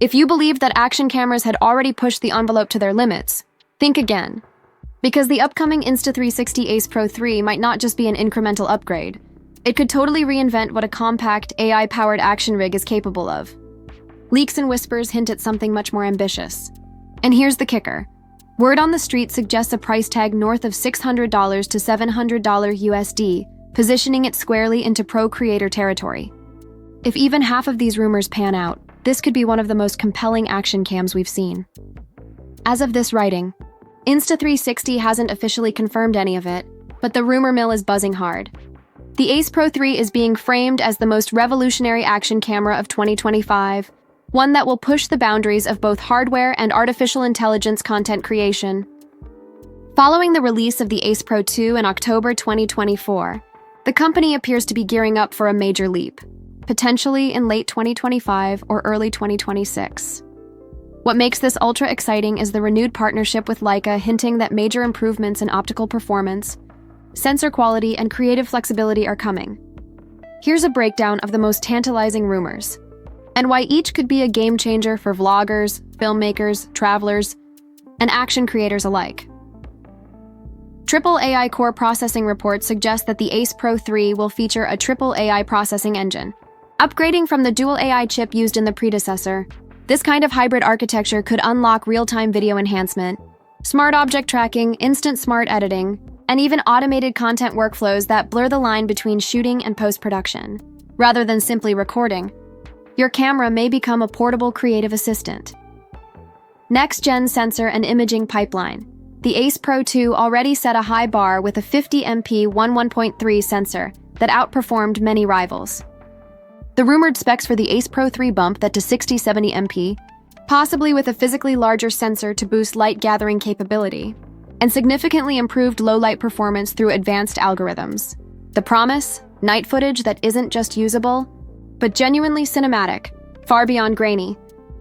If you believed that action cameras had already pushed the envelope to their limits, think again. Because the upcoming Insta360 Ace Pro 3 might not just be an incremental upgrade. It could totally reinvent what a compact, AI-powered action rig is capable of. Leaks and whispers hint at something much more ambitious. And here's the kicker. Word on the street suggests a price tag north of $600 to $700 USD, positioning it squarely into pro creator territory. If even half of these rumors pan out, this could be one of the most compelling action cams we've seen. As of this writing, Insta360 hasn't officially confirmed any of it, but the rumor mill is buzzing hard. The Ace Pro 3 is being framed as the most revolutionary action camera of 2025, one that will push the boundaries of both hardware and artificial intelligence content creation. Following the release of the Ace Pro 2 in October 2024, the company appears to be gearing up for a major leap, potentially in late 2025 or early 2026. What makes this ultra exciting is the renewed partnership with Leica, hinting that major improvements in optical performance, sensor quality, and creative flexibility are coming. Here's a breakdown of the most tantalizing rumors, and why each could be a game changer for vloggers, filmmakers, travelers, and action creators alike. Triple AI core processing reports suggest that the Ace Pro 3 will feature a triple AI processing engine. Upgrading from the dual AI chip used in the predecessor, this kind of hybrid architecture could unlock real-time video enhancement, smart object tracking, instant smart editing, and even automated content workflows that blur the line between shooting and post-production. Rather than simply recording, your camera may become a portable creative assistant. Next-gen sensor and imaging pipeline. The Ace Pro 2 already set a high bar with a 50MP 1.3 sensor that outperformed many rivals. The rumored specs for the Ace Pro 3 bump that to 60-70MP, possibly with a physically larger sensor to boost light gathering capability, and significantly improved low-light performance through advanced algorithms. The promise? Night footage that isn't just usable, but genuinely cinematic, far beyond grainy,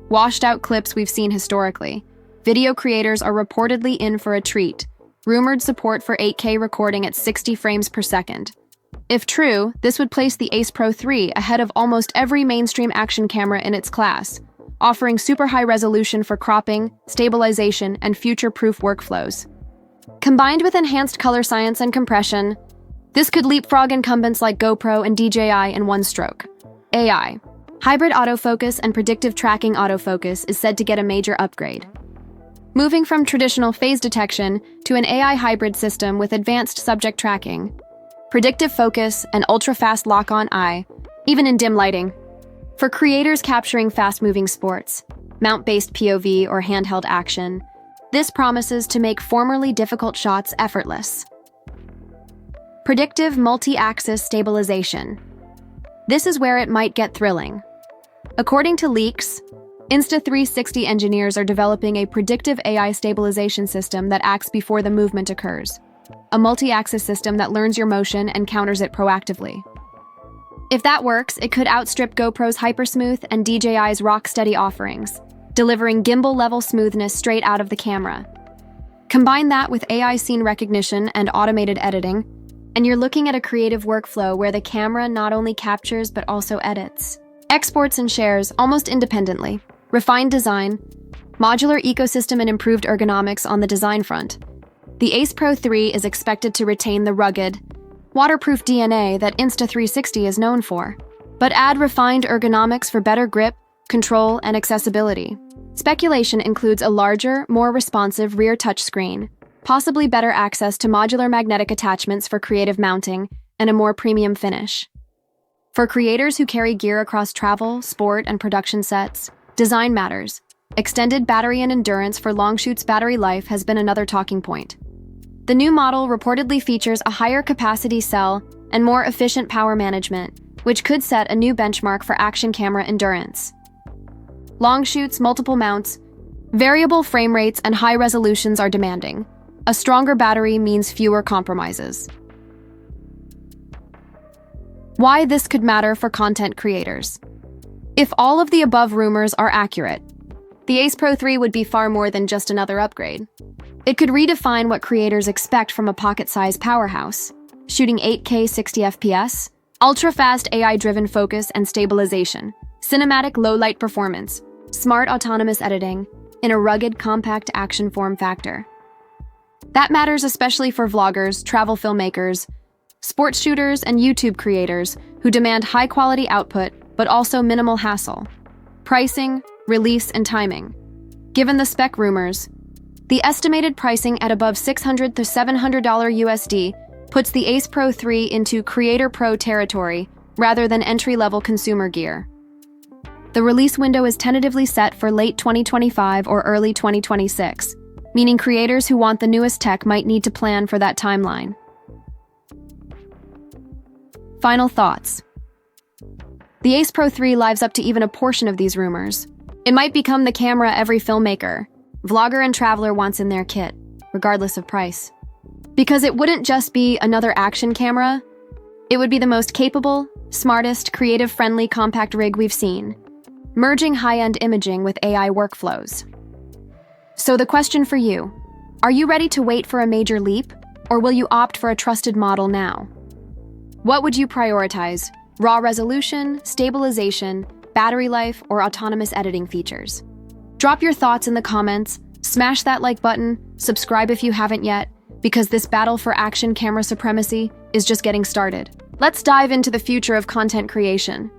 washed-out clips we've seen historically. Video creators are reportedly in for a treat. Rumored support for 8K recording at 60 frames per second. If true, this would place the Ace Pro 3 ahead of almost every mainstream action camera in its class, offering super high resolution for cropping, stabilization, and future-proof workflows. Combined with enhanced color science and compression, this could leapfrog incumbents like GoPro and DJI in one stroke. AI. Hybrid autofocus and predictive tracking autofocus is said to get a major upgrade. Moving from traditional phase detection to an AI hybrid system with advanced subject tracking, predictive focus, and ultra-fast lock-on eye, even in dim lighting. For creators capturing fast-moving sports, mount-based POV, or handheld action, this promises to make formerly difficult shots effortless. Predictive multi-axis stabilization. This is where it might get thrilling. According to leaks, Insta360 engineers are developing a predictive AI stabilization system that acts before the movement occurs. A multi-axis system that learns your motion and counters it proactively. If that works, it could outstrip GoPro's Hypersmooth and DJI's rock-steady offerings, delivering gimbal-level smoothness straight out of the camera. Combine that with AI scene recognition and automated editing, and you're looking at a creative workflow where the camera not only captures but also edits, exports and shares almost independently. Refined design, modular ecosystem, and improved ergonomics on the design front. The Ace Pro 3 is expected to retain the rugged, waterproof DNA that Insta360 is known for, but add refined ergonomics for better grip, control, and accessibility. Speculation includes a larger, more responsive rear touchscreen, possibly better access to modular magnetic attachments for creative mounting, and a more premium finish. For creators who carry gear across travel, sport, and production sets, design matters. Extended battery and endurance for long shoots. Battery life has been another talking point. The new model reportedly features a higher capacity cell and more efficient power management, which could set a new benchmark for action camera endurance. Long shoots, multiple mounts, variable frame rates, and high resolutions are demanding. A stronger battery means fewer compromises. Why this could matter for content creators. If all of the above rumors are accurate, the Ace Pro 3 would be far more than just another upgrade. It could redefine what creators expect from a pocket-sized powerhouse, shooting 8K 60fps, ultra-fast AI-driven focus and stabilization, cinematic low-light performance, smart autonomous editing in a rugged, compact action form factor. That matters especially for vloggers, travel filmmakers, sports shooters, and YouTube creators who demand high-quality output but also minimal hassle. Pricing, release, and timing. Given the spec rumors, the estimated pricing at above $600 to $700 USD puts the Ace Pro 3 into Creator Pro territory rather than entry-level consumer gear. The release window is tentatively set for late 2025 or early 2026, meaning creators who want the newest tech might need to plan for that timeline. Final thoughts. The Ace Pro 3 lives up to even a portion of these rumors. It might become the camera every filmmaker, vlogger, and traveler wants in their kit, regardless of price. Because it wouldn't just be another action camera, it would be the most capable, smartest, creative-friendly compact rig we've seen, merging high-end imaging with AI workflows. So the question for you, are you ready to wait for a major leap, or will you opt for a trusted model now? What would you prioritize? Raw resolution, stabilization, battery life, or autonomous editing features? Drop your thoughts in the comments, smash that like button, subscribe if you haven't yet, because this battle for action camera supremacy is just getting started. Let's dive into the future of content creation.